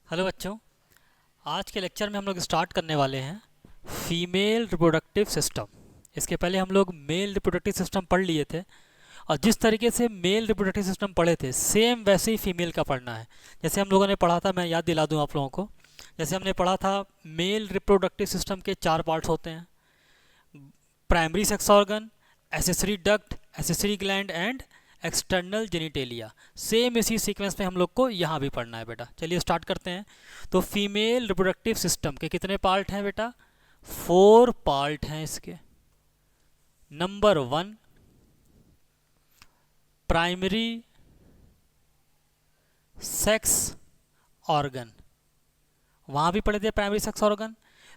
Hello बच्चों। आज के लेक्चर में हम लोग स्टार्ट करने वाले हैं फीमेल रिप्रोडक्टिव सिस्टम। इसके पहले हम लोग मेल रिप्रोडक्टिव सिस्टम पढ़ लिए थे, और जिस तरीके से मेल रिप्रोडक्टिव सिस्टम पढ़े थे सेम वैसे ही फीमेल का पढ़ना है। जैसे हम लोगों ने पढ़ा था, मैं याद दिला दूं आप लोगों को। जैसे हमने पढ़ा था, मेल रिप्रोडक्टिव सिस्टम के 4 पार्ट्स होते हैं: primary sex organ, accessory duct, accessory gland and external genitalia. Same इसी सीक्वेंस में हम लोग को यहाँ भी पढ़ना है बेटा। चलिए स्टार्ट करते हैं। तो फीमेल रिप्रोडक्टिव सिस्टम के कितने पार्ट हैं बेटा? 4 पार्ट हैं इसके। Number 1, primary sex organ. वहाँ भी पढ़े थे प्राइमरी सेक्स ऑर्गन।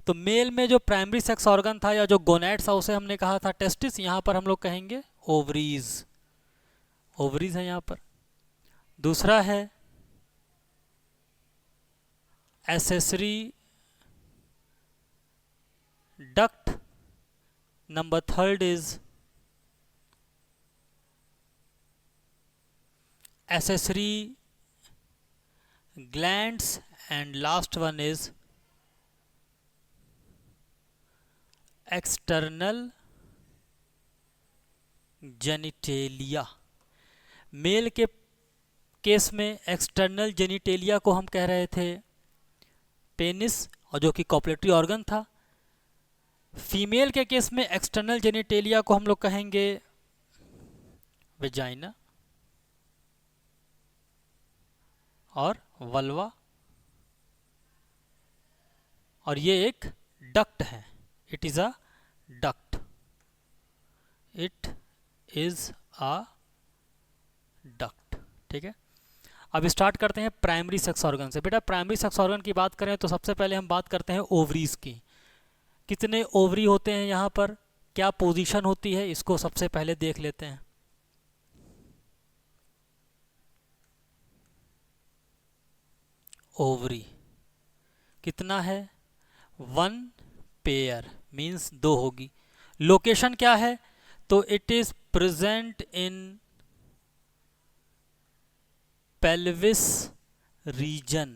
तो मेल में जो प्राइमरी सेक्स ऑर्गन था या जो गोनैड्स था उसे हमने कहा था टेस्टिस। यहाँ पर हम लोग कहेंगे ओवरीज। ओवरीज है यहाँ पर। दूसरा है accessory duct. Number 3 is accessory glands and last one is external genitalia. Male के केस में एक्सटर्नल जेनिटेलिया को हम कह रहे थे पेनिस, और जो कि कॉपुलेटरी ऑर्गन था। फीमेल के केस में एक्सटर्नल जेनिटेलिया को हम लोग कहेंगे वेजाइना और वल्वा, और ये एक डक्ट है। It is a duct. It is a duct. ठीक है, अब स्टार्ट करते हैं प्राइमरी सेक्स ऑर्गन से। बेटा प्राइमरी सेक्स ऑर्गन की बात करें तो सबसे पहले हम बात करते हैं ओवरीज की। कितने ओवरी होते हैं यहाँ पर, क्या पोजीशन होती है, इसको सबसे पहले देख लेते हैं। ओवरी कितना है? 1 पेयर, मीन्स 2 होगी। लोकेशन क्या है? तो it is present in pelvis region.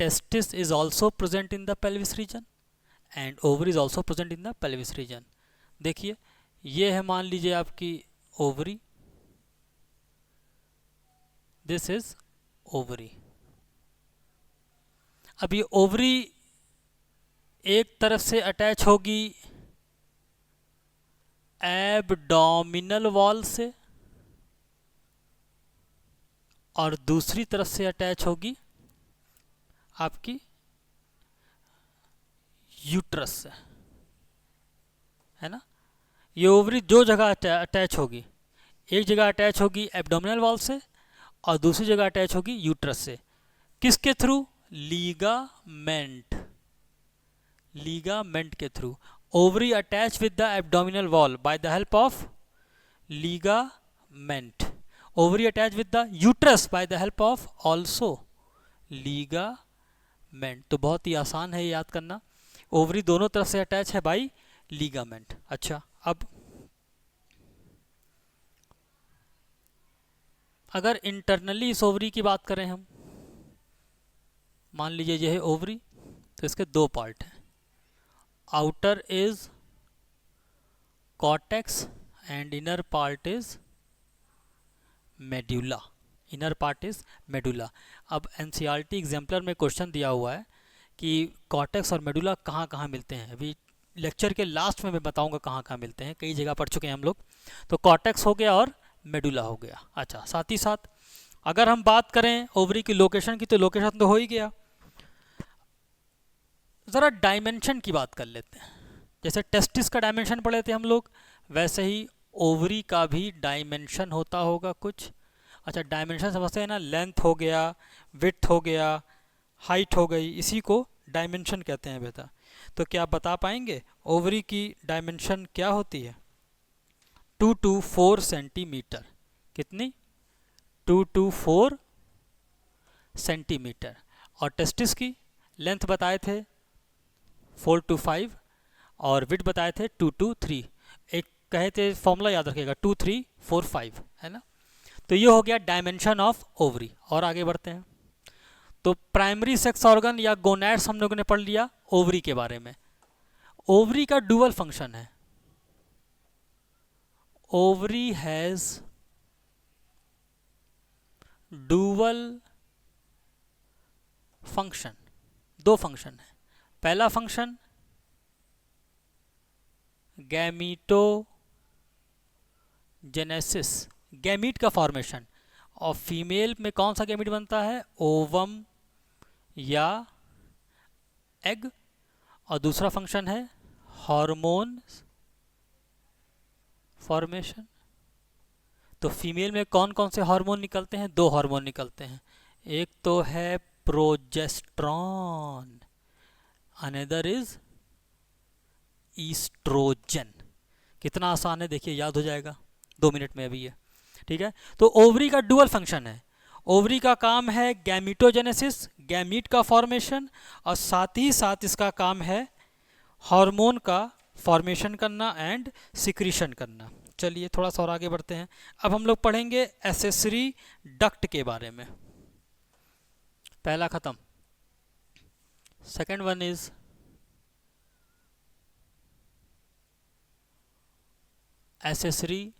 Testis is also present in the pelvis region and ovary is also present in the pelvis region. देखिए ये है, मान लीजिए आपकी ओवरी, दिस इज ओवरी। अब ये ओवरी एक तरफ से अटैच होगी एब्डोमिनल वॉल से, और दूसरी तरफ से अटैच होगी आपकी यूट्रस से, है ना। ये ओवरी दो जगह अटैच होगी। एक जगह अटैच होगी एब्डोमिनल वॉल से और दूसरी जगह अटैच होगी यूट्रस से। किसके थ्रू? लीगामेंट। लीगामेंट के through. Ovary attach with the abdominal wall by the help of ligament. Ovary attach with the uterus by the help of also ligament. तो बहुत ही आसान है ये याद करना। ओवरी दोनों तरफ से अटैच है बाई लीगामेंट। अच्छा, अब अगर इंटरनली इस ओवरी की बात करें हम, मान लीजिए यह है ओवरी, तो इसके 2 पार्ट हैं। Outer is cortex and inner part is medulla. Inner part is medulla. अब एनसीईआरटी एग्जाम्पलर में क्वेश्चन दिया हुआ है कि कॉर्टेक्स और मेडुला कहाँ कहाँ मिलते हैं। अभी लेक्चर के लास्ट में मैं बताऊंगा कहाँ कहाँ मिलते हैं, कई जगह पढ़ चुके हैं हम लोग। तो कॉर्टेक्स हो गया और मेडुला हो गया। अच्छा, साथ ही साथ अगर हम बात करें ओवरी की लोकेशन की, तो लोकेशन तो हो ही गया। ज़रा डायमेंशन की बात कर लेते हैं। जैसे टेस्टिस का डायमेंशन पढ़े थे हम लोग, वैसे ही ओवरी का भी डायमेंशन होता होगा कुछ। अच्छा, डायमेंशन समझते हैं ना, लेंथ हो गया, विड्थ हो गया, हाइट हो गई, इसी को डायमेंशन कहते हैं बेटा। तो क्या आप बता पाएंगे ओवरी की डायमेंशन क्या होती है? 2 to 4 सेंटीमीटर। कितनी? 2 to 4 सेंटीमीटर। और टेस्टिस की लेंथ बताए थे 4 to 5 और विड्थ बताए थे 2 to 3। एक कहे थे फॉर्मूला याद रखिएगा, 2 3 4 5, है ना। तो ये हो गया डायमेंशन ऑफ ओवरी। और आगे बढ़ते हैं। तो प्राइमरी सेक्स ऑर्गन या गोनैड्स हम लोगों ने पढ़ लिया ओवरी के बारे में। ओवरी का डुअल फंक्शन है, ओवरी हैज डुअल फंक्शन, दो फंक्शन है। पहला फंक्शन गैमीटोजेनेसिस, गैमीट का फॉर्मेशन, और फीमेल में कौन सा गैमीट बनता है, ओवम या एग। और दूसरा फंक्शन है हार्मोन फॉर्मेशन। तो फीमेल में कौन कौन से हार्मोन निकलते हैं, दो हार्मोन निकलते हैं, एक तो है प्रोजेस्ट्रॉन, अनदर इज ईस्ट्रोजन। कितना आसान है देखिए, याद हो जाएगा 2 मिनट में अभी ये, ठीक है। तो ओवरी का डुअल फंक्शन है, ओवरी का काम है गैमीटोजेनेसिस, गैमीट का फॉर्मेशन, और साथ ही साथ इसका काम है हार्मोन का फॉर्मेशन करना एंड सिक्रीशन करना। चलिए थोड़ा सा और आगे बढ़ते हैं। अब हम लोग पढ़ेंगे एसेसरी डक्ट के बारे में। पहला खत्म, second one is accessory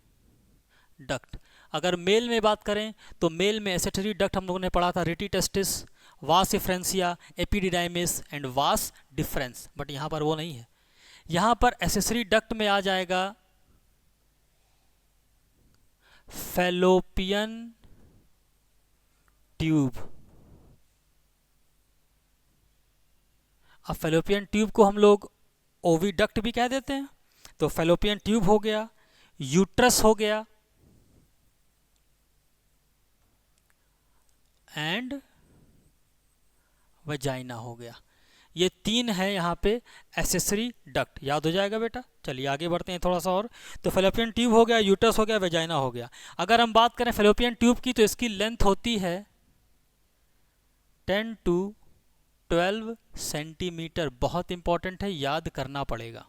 duct. अगर मेल में बात करें तो मेल में एसेसरी डक्ट हम लोगों ने पढ़ा था, रेटी टेस्टिस, वास efferentia, epididymis and vas deferens, but यहाँ पर वो नहीं है। यहाँ पर एसेसरी डक्ट में आ जाएगा फैलोपियन ट्यूब। अब फैलोपियन ट्यूब को हम लोग ओविडक्ट भी कह देते हैं। तो फैलोपियन ट्यूब हो गया, यूट्रस हो गया, एंड वजाइना हो गया। ये 3 है यहाँ पे एसेसरी डक्ट, याद हो जाएगा बेटा। चलिए आगे बढ़ते हैं थोड़ा सा और। तो फैलोपियन ट्यूब हो गया, यूट्रस हो गया, वजाइना हो गया। अगर हम बात करें फैलोपियन ट्यूब की तो इसकी लेंथ होती है 10 to 12 सेंटीमीटर। बहुत इंपॉर्टेंट है, याद करना पड़ेगा।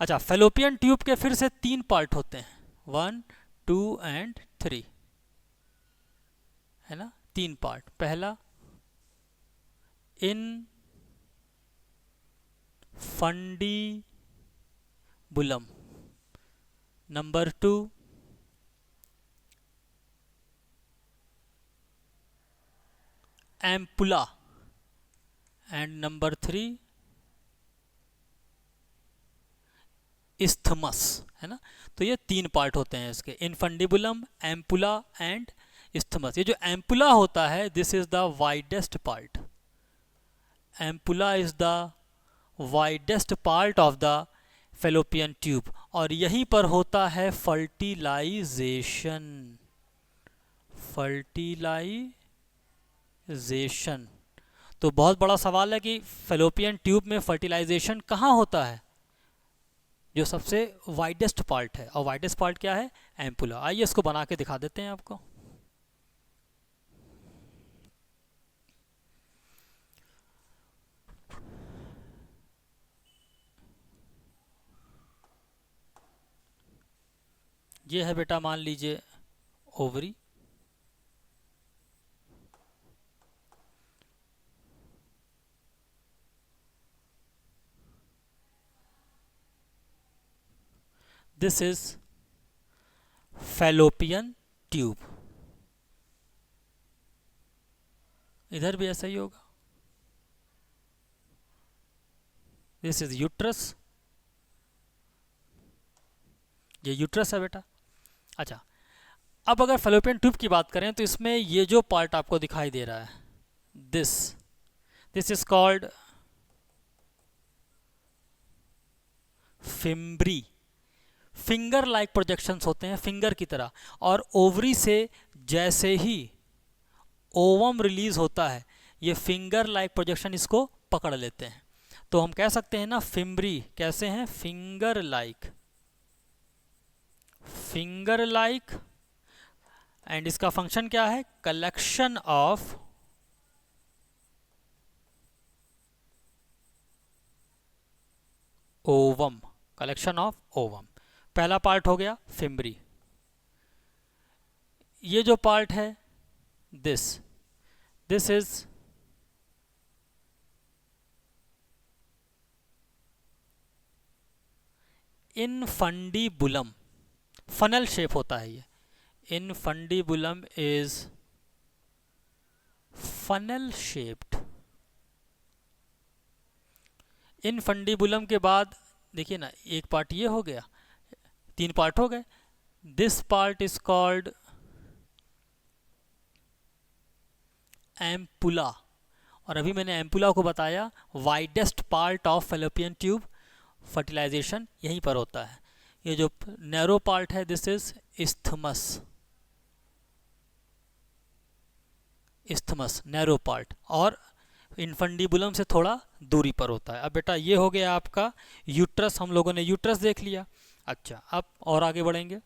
अच्छा, फैलोपियन ट्यूब के फिर से 3 पार्ट होते हैं, 1, 2 एंड 3, है ना। 3 पार्ट, पहला infundibulum, number 2 ampulla, and number 3 isthmus, है ना। तो ये 3 पार्ट होते हैं इसके, इनफंडिबुलम, एम्पुला एंड इस्थमस। ये जो एम्पुला होता है, this is the widest part. Ampulla is the widest part of the fallopian tube, और यहीं पर होता है फर्टिलाइजेशन। फर्टिलाइजेशन, तो बहुत बड़ा सवाल है कि फैलोपियन ट्यूब में फर्टिलाइजेशन कहाँ होता है, जो सबसे वाइडेस्ट पार्ट है। और वाइडेस्ट पार्ट क्या है, एम्पुला। आइए इसको बना के दिखा देते हैं आपको। ये है बेटा, मान लीजिए ovary, this is fallopian tube. इधर भी ऐसा ही होगा, दिस इज यूट्रस, ये यूट्रस है बेटा। अच्छा, अब अगर फैलोपियन ट्यूब की बात करें तो इसमें ये जो पार्ट आपको दिखाई दे रहा है, this is called fimbriae. Finger like projections होते हैं, फिंगर की तरह। और ओवरी से जैसे ही ओवम रिलीज होता है, ये फिंगर लाइक प्रोजेक्शन इसको पकड़ लेते हैं। तो हम कह सकते हैं ना, फिम्ब्री कैसे हैं, finger like, finger like. And इसका फंक्शन क्या है, collection of ovum, collection of ovum. पहला पार्ट हो गया फिम्ब्री। ये जो पार्ट है दिस इज इनफंडीबुलम, फनल शेप होता है ये। इनफंडीबुलम इज फनल शेप्ड। इनफंडीबुलम के बाद देखिए ना, एक पार्ट ये हो गया, 3 पार्ट हो गए। This part is called ampulla, और अभी मैंने एम्पुला को बताया widest part of fallopian tube, fertilization यहीं पर होता है। ये जो नैरो पार्ट है this is isthmus, isthmus narrow part, और इनफंडीबुलम से थोड़ा दूरी पर होता है। अब बेटा ये हो गया आपका यूट्रस, हम लोगों ने यूट्रस देख लिया। अच्छा, अब और आगे बढ़ेंगे।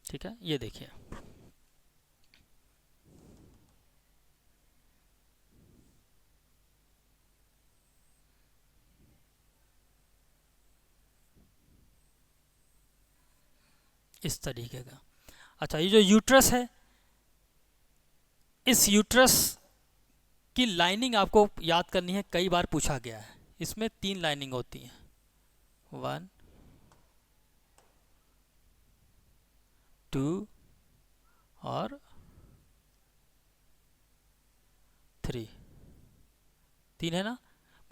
ठीक है, ये देखिए इस तरीके का। अच्छा, ये जो यूट्रस है, इस यूट्रस की लाइनिंग आपको याद करनी है, कई बार पूछा गया है। इसमें 3 लाइनिंग होती हैं, 1 2 और 3, 3 है ना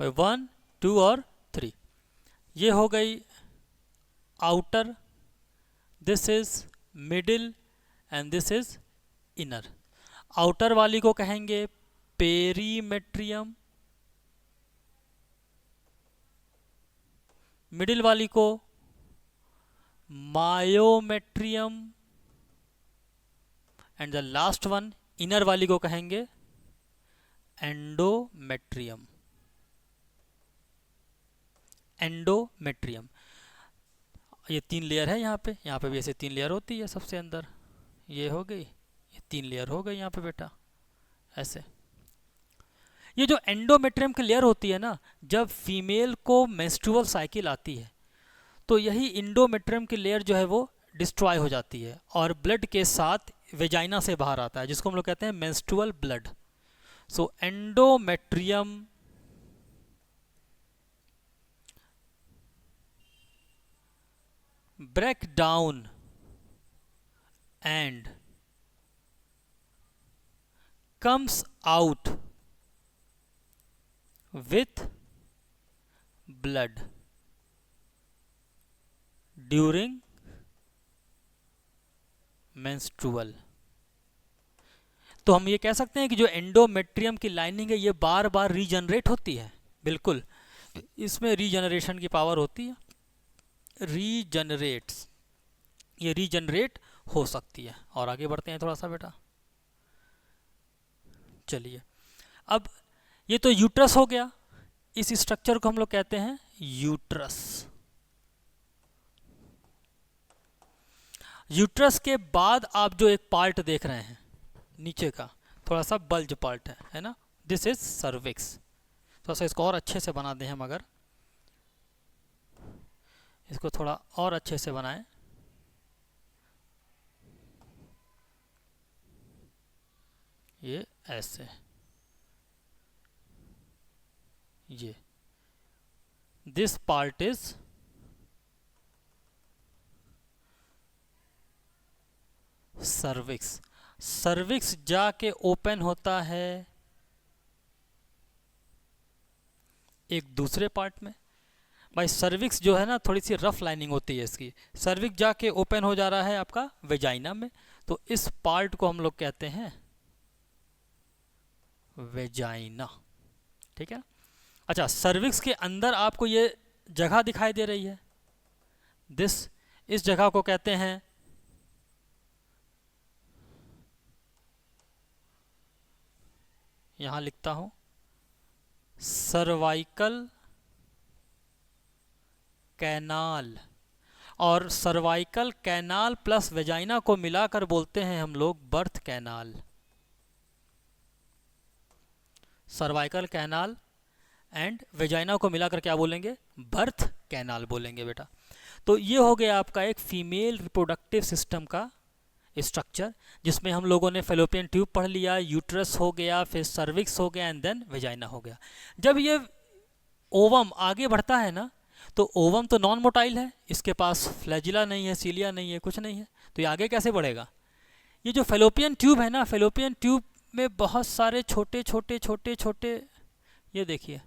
भाई, 1 2 और 3। ये हो गई outer, this is middle and this is inner. Outer वाली को कहेंगे पेरीमेट्रियम, मिडिल वाली को myometrium, and the last one inner वाली को कहेंगे एंडोमेट्रियम, एंडोमेट्रियम। ये 3 लेयर है यहाँ पे भी ऐसे 3 लेयर होती है सबसे अंदर, ये हो गई, ये 3 लेयर हो गई यहाँ पे बेटा ऐसे। ये जो एंडोमेट्रियम की लेयर होती है ना, जब फीमेल को मेंस्ट्रुअल साइकिल आती है तो यही इंडोमेट्रियम की लेयर जो है वो डिस्ट्रॉय हो जाती है और ब्लड के साथ वेजाइना से बाहर आता है, जिसको हम लोग कहते हैं menstrual blood. So endometrium break down and comes out with blood during menstrual। तो हम ये कह सकते हैं कि जो एंडोमेट्रियम की लाइनिंग है ये बार बार रीजनरेट होती है, बिल्कुल इसमें रीजनरेशन की पावर होती है, रीजनरेट्स, ये रीजनरेट हो सकती है। और आगे बढ़ते हैं थोड़ा सा बेटा, चलिए। अब ये तो यूट्रस हो गया, इस स्ट्रक्चर को हम लोग कहते हैं यूट्रस। यूट्रस के बाद आप जो एक पार्ट देख रहे हैं नीचे का, थोड़ा सा बल्ज पार्ट है ना, दिस इज सर्विक्स। थोड़ा सा इसको और अच्छे से बना दें हम, अगर इसको थोड़ा और अच्छे से बनाएं, ये ऐसे, ये this part is cervix. Cervix जाके ओपन होता है एक दूसरे पार्ट में। भाई सर्विक्स जो है ना, थोड़ी सी रफ लाइनिंग होती है इसकी, सर्विक्स जाके ओपन हो जा रहा है आपका वेजाइना में, तो इस पार्ट को हम लोग कहते हैं वेजाइना, ठीक है। अच्छा, सर्विक्स के अंदर आपको ये जगह दिखाई दे रही है, इस जगह को कहते हैं यहां लिखता हूं सर्वाइकल कैनाल, और सर्वाइकल कैनाल प्लस वेजाइना को मिलाकर बोलते हैं हम लोग birth canal. Cervical canal and vagina को मिलाकर क्या बोलेंगे, बर्थ कैनाल बोलेंगे बेटा। तो ये हो गया आपका एक फीमेल रिप्रोडक्टिव सिस्टम का स्ट्रक्चर, जिसमें हम लोगों ने फेलोपियन ट्यूब पढ़ लिया, यूट्रस हो गया, फिर सर्विक्स हो गया एंड देन वेजाइना हो गया। जब ये ओवम आगे बढ़ता है ना, तो ओवम तो नॉन मोटाइल है, इसके पास फ्लैजिला नहीं है, सीलिया नहीं है, कुछ नहीं है, तो ये आगे कैसे बढ़ेगा। ये जो फेलोपियन ट्यूब है ना, फेलोपियन ट्यूब में बहुत सारे छोटे छोटे छोटे छोटे, ये देखिए,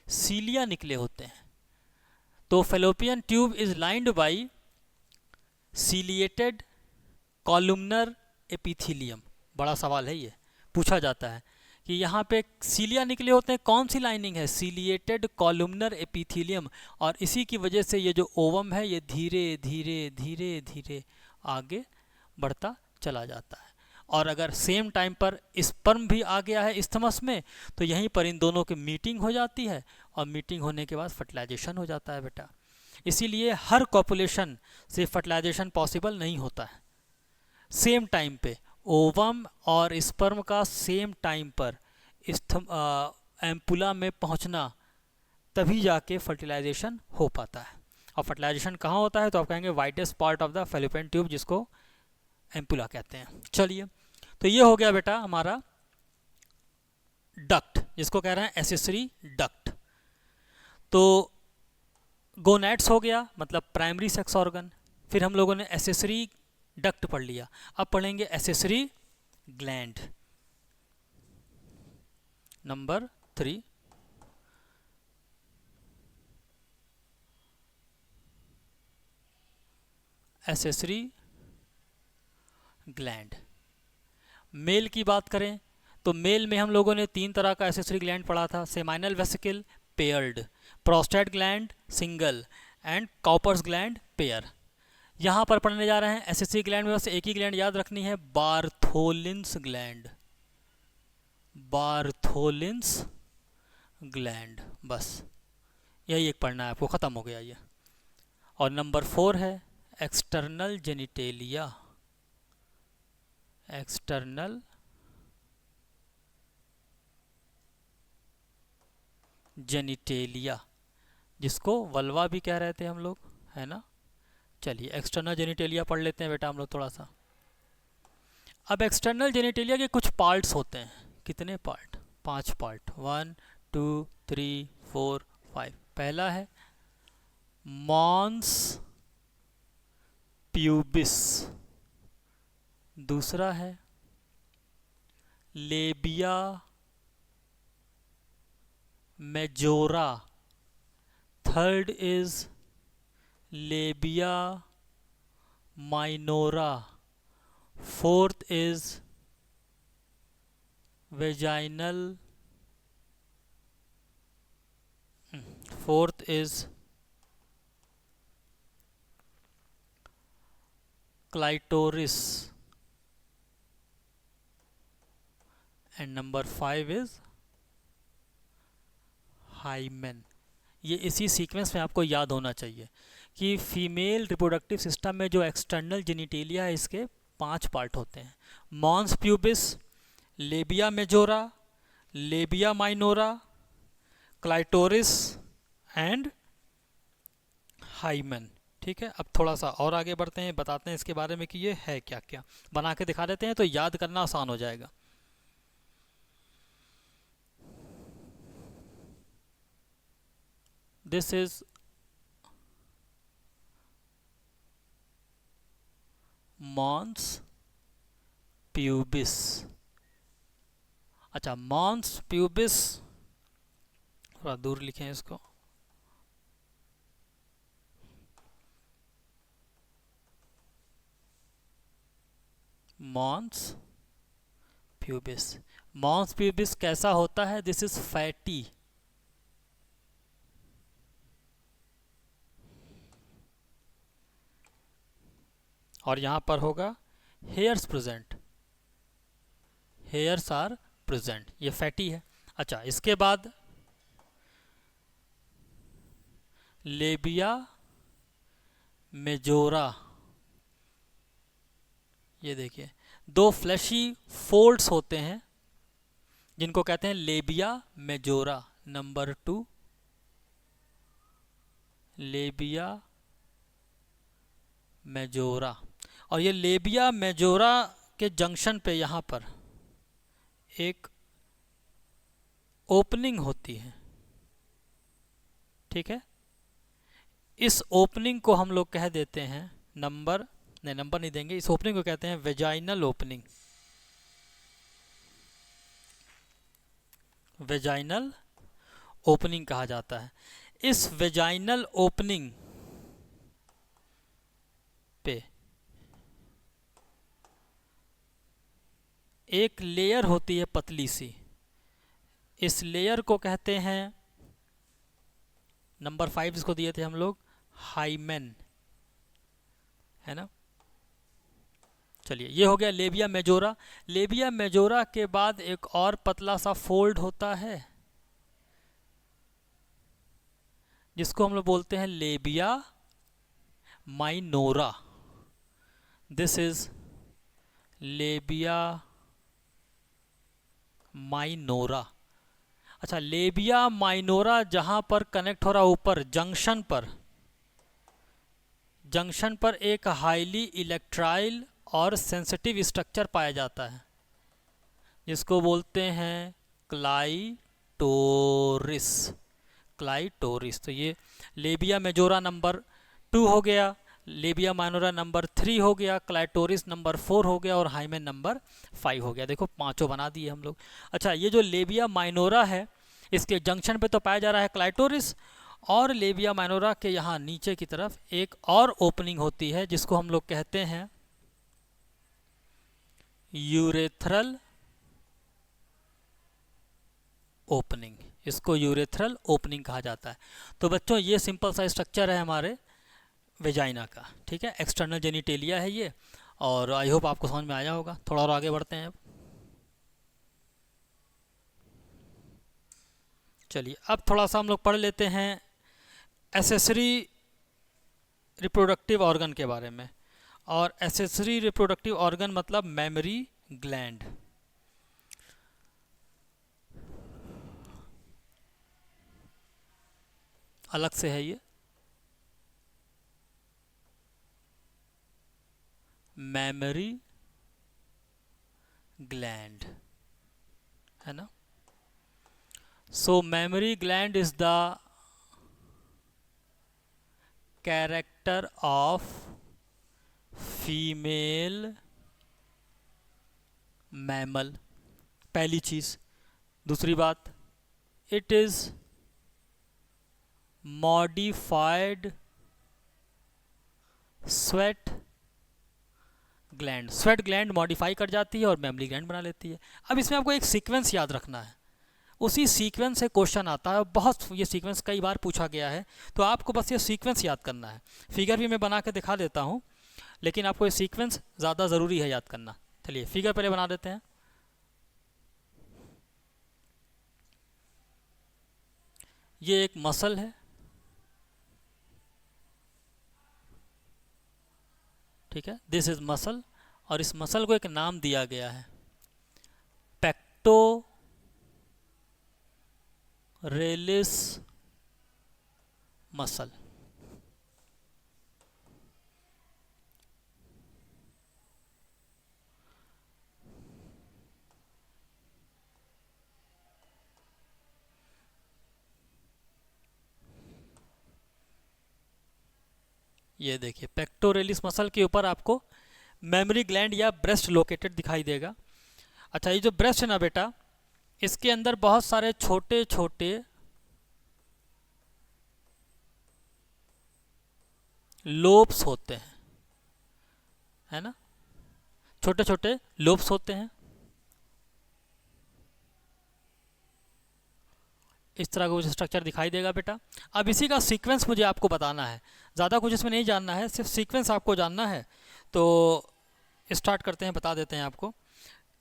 सीलिया निकले होते हैं। तो fallopian tube is lined by ciliated columnar epithelium. बड़ा सवाल है, ये पूछा जाता है कि यहाँ पे सीलिया निकले होते हैं, कौन सी लाइनिंग है, सीलिएटेड कॉलुमनर एपिथीलियम, और इसी की वजह से ये जो ओवम है ये धीरे धीरे धीरे धीरे आगे बढ़ता चला जाता है। और अगर सेम टाइम पर स्पर्म भी आ गया है इस्थमस में, तो यहीं पर इन दोनों की मीटिंग हो जाती है, और मीटिंग होने के बाद फर्टिलाइजेशन हो जाता है बेटा। इसीलिए हर कॉपुलेशन से फर्टिलाइजेशन पॉसिबल नहीं होता है। सेम टाइम पे ओवम और स्पर्म का सेम टाइम पर एम्पुला में पहुंचना, तभी जाके फर्टिलाइजेशन हो पाता है। और फर्टिलाइजेशन कहाँ होता है, तो आप कहेंगे widest part of the fallopian tube, जिसको एम्पुला कहते हैं। चलिए, तो ये हो गया बेटा हमारा डक्ट, जिसको कह रहे हैं एसेसरी डक्ट। तो गोनैड्स हो गया, मतलब प्राइमरी सेक्स ऑर्गन। फिर हम लोगों ने एसेसरी डक्ट पढ़ लिया, अब पढ़ेंगे accessory gland number 3। Accessory gland. Male की बात करें तो मेल में हम लोगों ने 3 तरह का एसेसरी ग्लैंड पढ़ा था, seminal vesicle paired, prostate gland single and Cowper's gland pair. यहाँ पर पढ़ने जा रहे हैं एसेसरी ग्लैंड में बस एक ही ग्लैंड याद रखनी है, बार्थोलिन्स ग्लैंड, बार्थोलिन्स ग्लैंड, बस यही एक पढ़ना है आपको, ख़त्म हो गया ये। और नंबर 4 है एक्सटर्नल जेनिटेलिया, एक्सटर्नल जेनिटेलिया, जिसको वल्वा भी कह रहे थे हम लोग, है ना। चलिए एक्सटर्नल जेनिटेलिया पढ़ लेते हैं बेटा हम लोग थोड़ा सा। अब एक्सटर्नल जेनिटेलिया के कुछ पार्ट्स होते हैं, कितने पार्ट, 5 पार्ट, 1 2 3 4 5। पहला है मॉन्स प्यूबिस, दूसरा है labia majora, third is labia minora, fourth is vaginal, fourth is clitoris and number 5 is hymen. ये इसी सीक्वेंस में आपको याद होना चाहिए कि फीमेल रिप्रोडक्टिव सिस्टम में जो एक्सटर्नल जेनिटेलिया है, इसके 5 पार्ट होते हैं, mons pubis, labia majora, labia minora, clitoris and hymen. ठीक है, अब थोड़ा सा और आगे बढ़ते हैं, बताते हैं इसके बारे में कि ये है क्या क्या, बना के दिखा देते हैं तो याद करना आसान हो जाएगा। This is mons pubis. अच्छा, मॉन्स प्यूबिस, थोड़ा दूर लिखें इसको, मॉन्स प्यूबिस। मॉन्स प्यूबिस कैसा होता है, दिस इज फैटी, और यहां पर होगा hairs present, hairs are present, ये फैटी है। अच्छा, इसके बाद लेबिया मेजोरा, ये देखिए 2 फ्लैशी फोल्ड्स होते हैं जिनको कहते हैं labia majora, number 2 labia majora. और ये लेबिया मेजोरा के जंक्शन पे यहाँ पर एक ओपनिंग होती है, ठीक है। इस ओपनिंग को हम लोग कह देते हैं नंबर नहीं देंगे, इस ओपनिंग को कहते हैं वेजाइनल ओपनिंग। वेजाइनल ओपनिंग कहा जाता है। इस वेजाइनल ओपनिंग पे एक लेयर होती है पतली सी, इस लेयर को कहते हैं, नंबर 5 इसको दिए थे हम लोग, हाइमेन, है ना। चलिए, ये हो गया लेबिया मेजोरा। लेबिया मेजोरा के बाद एक और पतला सा फोल्ड होता है जिसको हम लोग बोलते हैं labia minora. This is labia minora. अच्छा, लेबिया माइनोरा जहां पर कनेक्ट हो रहा ऊपर जंक्शन पर एक हाईली इलेक्ट्राइल और सेंसिटिव स्ट्रक्चर पाया जाता है जिसको बोलते हैं क्लाइटोरिस। तो ये लेबिया मेजोरा नंबर 2 हो गया, लेबिया माइनोरा नंबर 3 हो गया, क्लाइटोरिस नंबर 4 हो गया और हाइमेन नंबर 5 हो गया। देखो, पांचों बना दिए हम लोग। अच्छा, ये जो लेबिया माइनोरा है, इसके जंक्शन पे तो पाया जा रहा है क्लाइटोरिस, और लेबिया माइनोरा के यहाँ नीचे की तरफ एक और ओपनिंग होती है जिसको हम लोग कहते हैं यूरेथ्रल ओपनिंग। इसको यूरेथ्रल ओपनिंग कहा जाता है। तो बच्चों, ये सिंपल सा स्ट्रक्चर है हमारे वेजाइना का, ठीक है। एक्सटर्नल जेनिटेलिया है ये, और आई होप आपको समझ में आया होगा। थोड़ा और आगे बढ़ते हैं अब। चलिए, अब थोड़ा सा हम लोग पढ़ लेते हैं एसेसरी रिप्रोडक्टिव ऑर्गन के बारे में। और एसेसरी रिप्रोडक्टिव ऑर्गन मतलब मेमरी ग्लैंड। अलग से है ये, मेमरी ग्लैंड, है ना। So mammary gland is the character of female mammal, पहली चीज। दूसरी बात, it is modified sweat gland modify कर जाती है और मेमरी ग्लैंड बना लेती है। अब इसमें आपको एक सीक्वेंस याद रखना है, उसी सीक्वेंस से क्वेश्चन आता है। बहुत ये सीक्वेंस कई बार पूछा गया है, तो आपको बस ये सीक्वेंस याद करना है। फिगर भी मैं बना के दिखा देता हूँ, लेकिन आपको ये सीक्वेंस ज़्यादा ज़रूरी है याद करना। चलिए, फिगर पहले बना देते हैं। ये एक मसल है, ठीक है, दिस इज मसल, और इस मसल को एक नाम दिया गया है पेक्टोरेलिस मसल। ये देखिए, पेक्टोरेलिस मसल के ऊपर आपको मेमरी ग्लैंड या ब्रेस्ट लोकेटेड दिखाई देगा। अच्छा, ये जो ब्रेस्ट है ना बेटा, इसके अंदर बहुत सारे छोटे छोटे लोब्स होते हैं, है ना, छोटे छोटे लोब्स होते हैं। इस तरह का कुछ स्ट्रक्चर दिखाई देगा बेटा। अब इसी का सीक्वेंस मुझे आपको बताना है, ज़्यादा कुछ इसमें नहीं जानना है, सिर्फ सीक्वेंस आपको जानना है। तो स्टार्ट करते हैं, बता देते हैं आपको।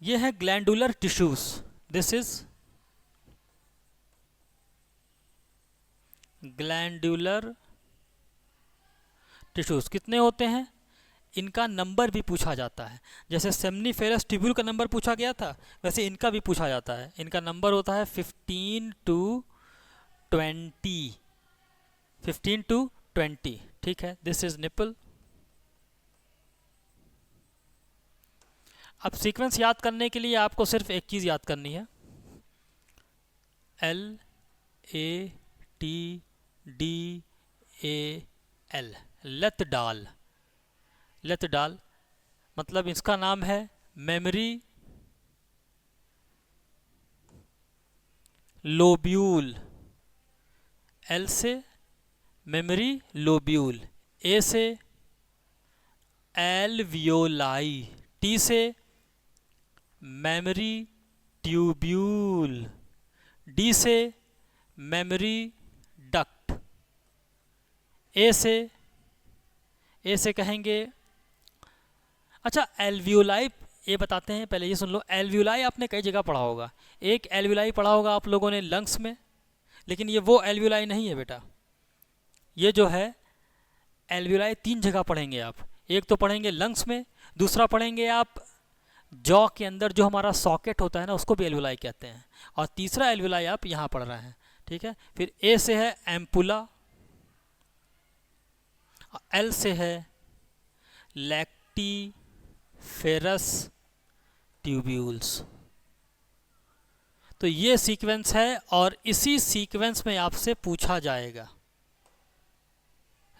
ये है glandular tissues, this is glandular tissues. कितने होते हैं, इनका नंबर भी पूछा जाता है। जैसे सेमनीफेरस ट्यूब्यूल का नंबर पूछा गया था, वैसे इनका भी पूछा जाता है। इनका नंबर होता है 15 to 20, ठीक है। दिस इज निपल, अब सीक्वेंस याद करने के लिए आपको सिर्फ एक चीज़ याद करनी है, LATDAL, लेत डाल। लेत डाल मतलब इसका नाम है मेमोरी लोब्यूल। L से मेमोरी लोब्यूल, A से एल्वियोलाई, T से मेमोरी ट्यूब्यूल, D से मेमोरी डक्ट, A से कहेंगे। अच्छा, एल्वियोलाई ये बताते हैं, पहले ये सुन लो। एल्वियोलाई आपने कई जगह पढ़ा होगा। एक एल्वियोलाई पढ़ा होगा आप लोगों ने लंग्स में, लेकिन ये वो एल्वियोलाई नहीं है बेटा। ये जो है एल्वियोलाई 3 जगह पढ़ेंगे आप। एक तो पढ़ेंगे लंग्स में, दूसरा पढ़ेंगे आप जॉ के अंदर जो हमारा सॉकेट होता है ना, उसको भी एल्वियोलाई कहते हैं, और तीसरा एल्वियोलाई आप यहाँ पढ़ रहे हैं, ठीक है। फिर ए से है एम्पुला, एल से है लैक्टीफेरस ट्यूब्यूल्स। तो ये सीक्वेंस है और इसी सीक्वेंस में आपसे पूछा जाएगा,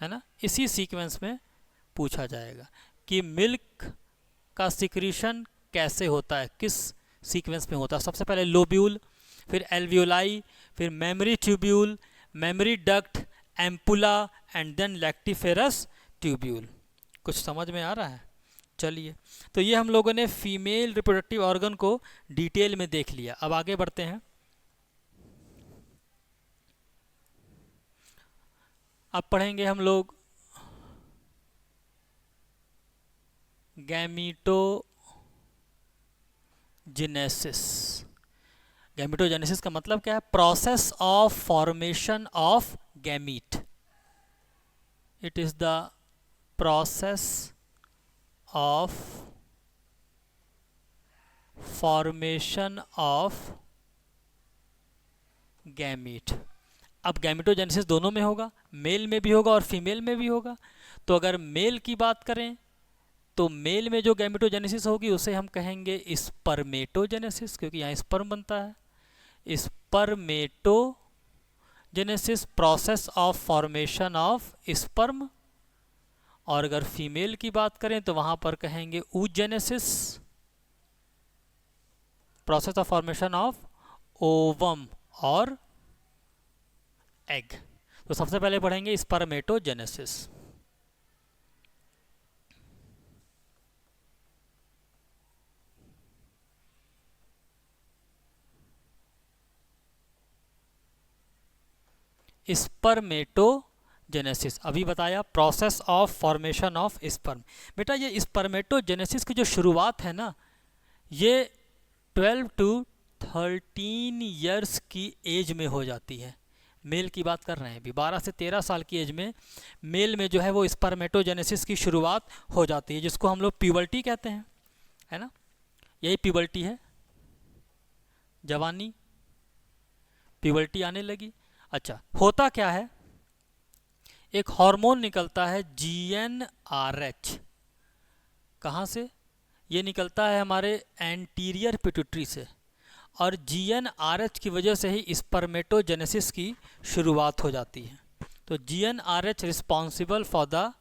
है ना, इसी सीक्वेंस में पूछा जाएगा कि मिल्क का सिक्रीशन कैसे होता है, किस सीक्वेंस में होता है। सबसे पहले लोब्यूल, फिर एल्वियोलाई, फिर mammary tubule, mammary duct, ampulla and then lactiferous tubule. कुछ समझ में आ रहा है? चलिए, तो ये हम लोगों ने फीमेल रिप्रोडक्टिव ऑर्गन को डिटेल में देख लिया। अब आगे बढ़ते हैं। अब पढ़ेंगे हम लोग गैमीटोजेनेसिस। गैमीटोजेनेसिस का मतलब क्या है? Process of formation of gamete. It is the process of formation of gamete. अब गैमीटोजेनेसिस दोनों में होगा, मेल में भी होगा और फीमेल में भी होगा। तो अगर मेल की बात करें तो मेल में जो गैमीटोजेनेसिस होगी उसे हम कहेंगे स्पर्मेटोजेनेसिस, क्योंकि यहाँ स्पर्म बनता है। Spermatogenesis, process of formation of sperm. और अगर फीमेल की बात करें तो वहाँ पर कहेंगे oogenesis, process of formation of ovum और एग। तो सबसे पहले पढ़ेंगे स्पर्मेटोजेनेसिस। स्पर्मेटोजेनेसिस अभी बताया, process of formation of sperm. बेटा ये स्पर्मेटोजेनेसिस की जो शुरुआत है ना, ये 12 to 13 ईयर्स की एज में हो जाती है। मेल की बात कर रहे हैं अभी, 12 से 13 साल की एज में मेल में जो है वो स्पर्मेटोजेनेसिस की शुरुआत हो जाती है, जिसको हम लोग प्यूबर्टी कहते हैं, है ना। यही प्यूबर्टी है, जवानी, प्यूबर्टी आने लगी। अच्छा, होता क्या है? एक हार्मोन निकलता है GnRH। कहाँ से? ये निकलता है हमारे एंटीरियर पिट्यूटरी से, और GnRH की वजह से ही स्पर्मेटोजेनेसिस की शुरुआत हो जाती है। तो GnRH responsible for the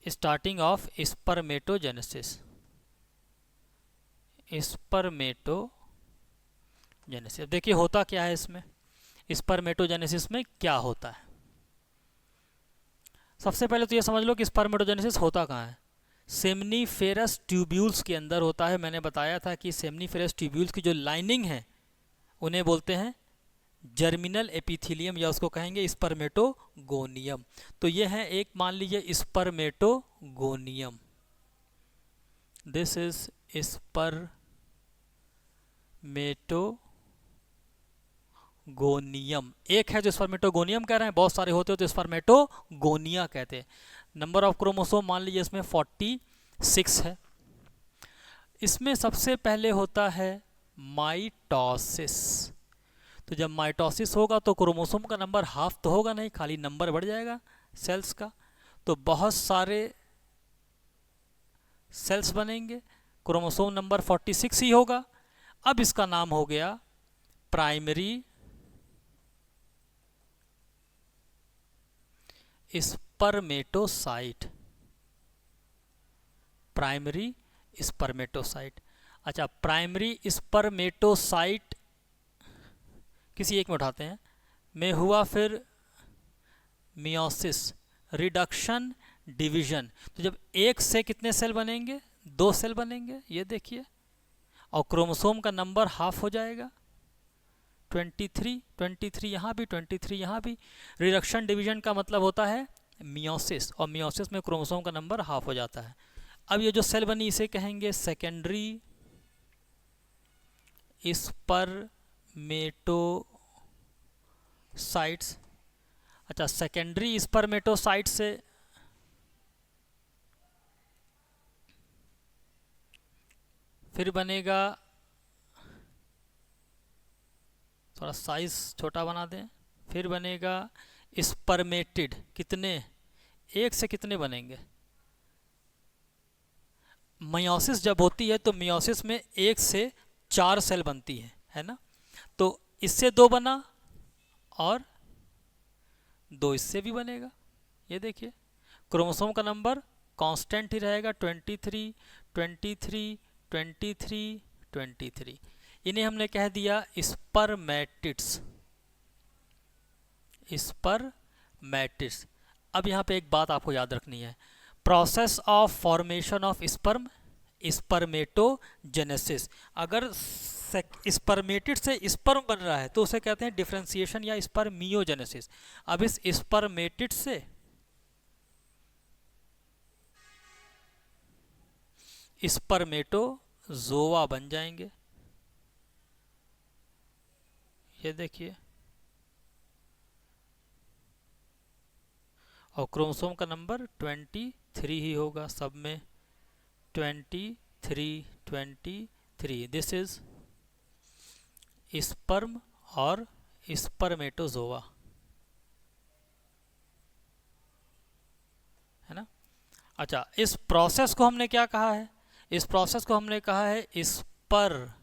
starting of spermatogenesis. Spermatogenesis देखिए होता क्या है इसमें, स्पर्मेटोजेनेसिस में क्या होता है। सबसे पहले तो ये समझ लो कि स्पर्मेटोजेनेसिस होता कहाँ है। सेमनीफेरस ट्यूब्यूल्स के अंदर होता है। मैंने बताया था कि सेमनीफेरस ट्यूब्यूल्स की जो लाइनिंग है उन्हें बोलते हैं जर्मिनल एपिथेलियम, या उसको कहेंगे स्पर्मेटोगोनियम। तो ये है एक, मान लीजिए स्पर्मेटोगोनियम, दिस इज स्पर्मेटोगोनियम। एक है जो स्पर्मेटोगोनियम कह रहे हैं, बहुत सारे होते हो तो स्पर्मेटोगोनिया कहते हैं। नंबर ऑफ क्रोमोसोम मान लीजिए इसमें 46 है। इसमें सबसे पहले होता है माइटोसिस। तो जब माइटोसिस होगा तो क्रोमोसोम का नंबर हाफ तो होगा नहीं, खाली नंबर बढ़ जाएगा सेल्स का। तो बहुत सारे सेल्स बनेंगे, क्रोमोसोम नंबर 46 ही होगा। अब इसका नाम हो गया प्राइमरी स्पर्मेटोसाइट। Primary spermatocyte. अच्छा, प्राइमरी स्पर्मेटोसाइट किसी एक में उठाते हैं, में हुआ फिर मियोसिस, रिडक्शन, डिवीजन। तो जब एक से कितने सेल बनेंगे? 2 सेल बनेंगे, ये देखिए, और क्रोमोसोम का नंबर हाफ हो जाएगा, 23, 23 यहाँ भी, 23 यहाँ भी। रिडक्शन डिवीजन का मतलब होता है मियोसिस, और मियोसिस में क्रोमोसोम का नंबर हाफ हो जाता है। अब ये जो सेल बनी इसे कहेंगे सेकेंडरी स्पर्मेटोसाइट्स। अच्छा, सेकेंडरी स्पर्मेटोसाइट से फिर बनेगा, थोड़ा साइज छोटा बना दें, फिर बनेगा स्पर्मेटिड। कितने? एक से कितने बनेंगे? मियोसिस जब होती है तो मियोसिस में 1 से 4 सेल बनती है ना। तो इससे 2 बना और 2 इससे भी बनेगा। ये देखिए, क्रोमोसोम का नंबर कांस्टेंट ही रहेगा, 23, 23, 23, 23। इन्हें हमने कह दिया स्पर्मेटिड्स, स्पर्मेटिड्स। अब यहाँ पे एक बात आपको याद रखनी है, process of formation of sperm, spermatogenesis. अगर स्पर्मेटिड से स्पर्म बन रहा है तो उसे कहते हैं डिफरेंशिएशन या स्पर्मियोजेनेसिस। अब इस स्पर्मेटिड से स्पर्मेटोजोआ बन जाएंगे। ये देखिए, और क्रोमोसोम का नंबर 23 ही होगा सब में, 23, 23। दिस इज स्पर्म और स्पर्मेटोजोआ, है ना। अच्छा, इस प्रोसेस को हमने क्या कहा है? इस प्रोसेस को हमने कहा है स्पर्मियोजेनेसिस।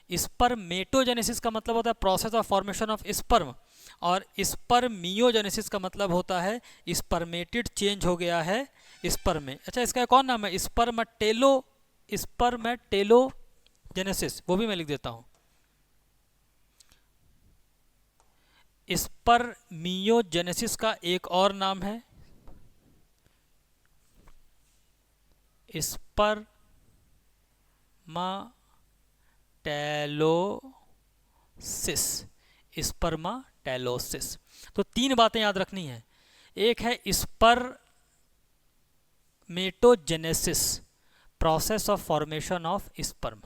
स्पर्मेटोजेनेसिस का मतलब होता है process of formation of sperm, और स्पर्मियोजेनेसिस का मतलब होता है स्पर्मेटिड चेंज हो गया है स्पर्म में। अच्छा, इसका कौन नाम है? स्पर्मेटेलोजेनेसिस, वो भी मैं लिख देता हूं। स्पर्मियोजेनेसिस का एक और नाम है स्पर्माटेलोसिस, स्पर्माटेलोसिस। तो 3 बातें याद रखनी है। एक है spermatogenesis, process of formation of sperm.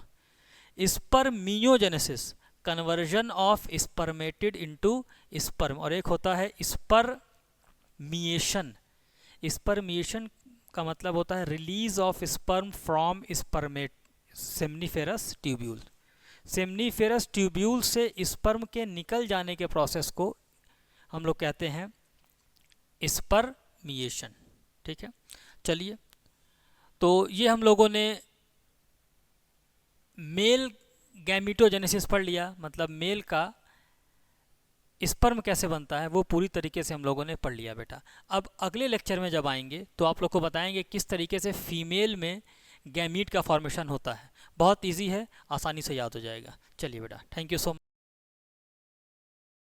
Spermiogenesis, conversion of spermatid into sperm. और एक होता है स्पर्मिएशन। स्पर्मिएशन का मतलब होता है release of sperm from seminiferous tubule. Seminiferous tubule से स्पर्म के निकल जाने के प्रोसेस को हम लोग कहते हैं स्पर्मिएशन। ठीक है, चलिए, तो ये हम लोगों ने मेल गैमीटोजेनेसिस पढ़ लिया, मतलब मेल का स्पर्म कैसे बनता है वो पूरी तरीके से हम लोगों ने पढ़ लिया बेटा। अब अगले लेक्चर में जब आएंगे तो आप लोग को बताएंगे किस तरीके से फीमेल में गैमीट का फॉर्मेशन होता है। बहुत इजी है, आसानी से याद हो जाएगा। चलिए बेटा, थैंक यू सो मच।